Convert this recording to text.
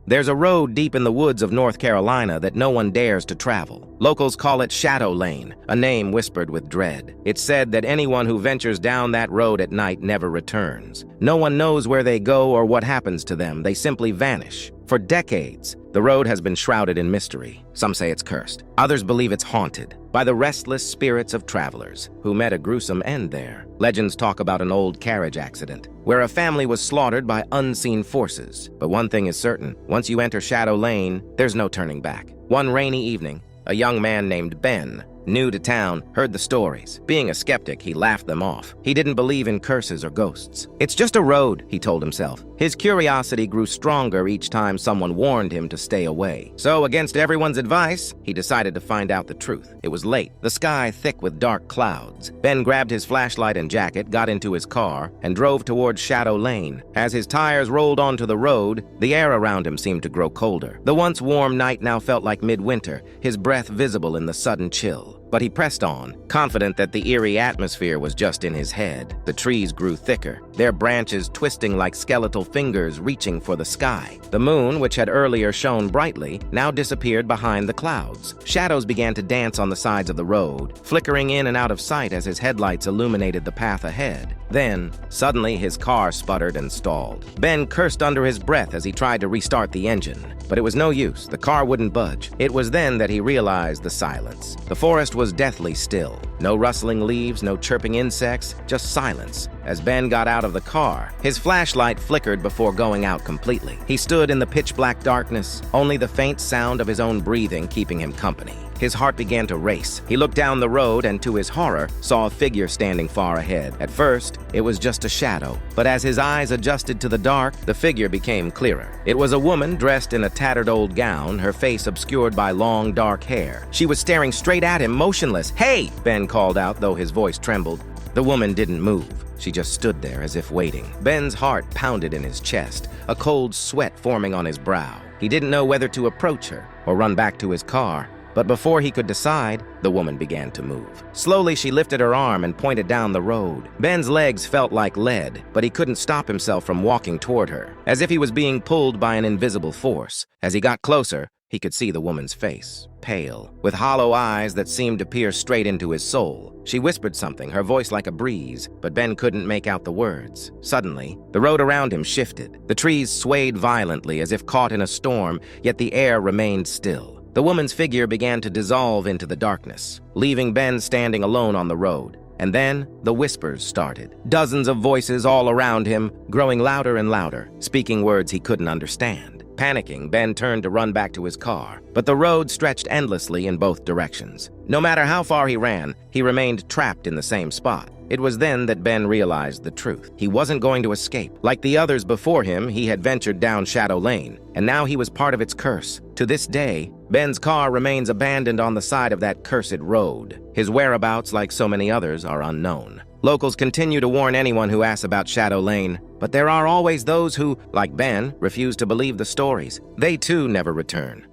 There's a road deep in the woods of North Carolina that no one dares to travel. Locals call it Shadow Lane, a name whispered with dread. It's said that anyone who ventures down that road at night never returns. No one knows where they go or what happens to them. They simply vanish. For decades, the road has been shrouded in mystery. Some say it's cursed. Others believe it's haunted by the restless spirits of travelers who met a gruesome end there. Legends talk about an old carriage accident where a family was slaughtered by unseen forces. But one thing is certain, once you enter Shadow Lane, there's no turning back. One rainy evening, a young man named Ben, new to town, heard the stories. Being a skeptic, he laughed them off. He didn't believe in curses or ghosts. It's just a road, he told himself. His curiosity grew stronger each time someone warned him to stay away. So, against everyone's advice, he decided to find out the truth. It was late, the sky thick with dark clouds. Ben grabbed his flashlight and jacket, got into his car, and drove towards Shadow Lane. As his tires rolled onto the road, the air around him seemed to grow colder. The once warm night now felt like midwinter, his breath visible in the sudden chill. But he pressed on, confident that the eerie atmosphere was just in his head. The trees grew thicker, their branches twisting like skeletal fingers reaching for the sky. The moon, which had earlier shone brightly, now disappeared behind the clouds. Shadows began to dance on the sides of the road, flickering in and out of sight as his headlights illuminated the path ahead. Then, suddenly, his car sputtered and stalled. Ben cursed under his breath as he tried to restart the engine, but it was no use. The car wouldn't budge. It was then that he realized the silence. The forest was deathly still. No rustling leaves, no chirping insects, just silence. As Ben got out of the car, his flashlight flickered before going out completely. He stood in the pitch-black darkness, only the faint sound of his own breathing keeping him company. His heart began to race. He looked down the road and, to his horror, saw a figure standing far ahead. At first, it was just a shadow, but as his eyes adjusted to the dark, the figure became clearer. It was a woman dressed in a tattered old gown, her face obscured by long, dark hair. She was staring straight at him, motionless. "Hey!" Ben called out, though his voice trembled. The woman didn't move. She just stood there as if waiting. Ben's heart pounded in his chest, a cold sweat forming on his brow. He didn't know whether to approach her or run back to his car. But before he could decide, the woman began to move. Slowly, she lifted her arm and pointed down the road. Ben's legs felt like lead, but he couldn't stop himself from walking toward her, as if he was being pulled by an invisible force. As he got closer, he could see the woman's face, pale, with hollow eyes that seemed to peer straight into his soul. She whispered something, her voice like a breeze, but Ben couldn't make out the words. Suddenly, the road around him shifted. The trees swayed violently as if caught in a storm, yet the air remained still. The woman's figure began to dissolve into the darkness, leaving Ben standing alone on the road. And then, the whispers started. Dozens of voices all around him, growing louder and louder, speaking words he couldn't understand. Panicking, Ben turned to run back to his car, but the road stretched endlessly in both directions. No matter how far he ran, he remained trapped in the same spot. It was then that Ben realized the truth. He wasn't going to escape. Like the others before him, he had ventured down Shadow Lane, and now he was part of its curse. To this day, Ben's car remains abandoned on the side of that cursed road. His whereabouts, like so many others, are unknown. Locals continue to warn anyone who asks about Shadow Lane, but there are always those who, like Ben, refuse to believe the stories. They too never return.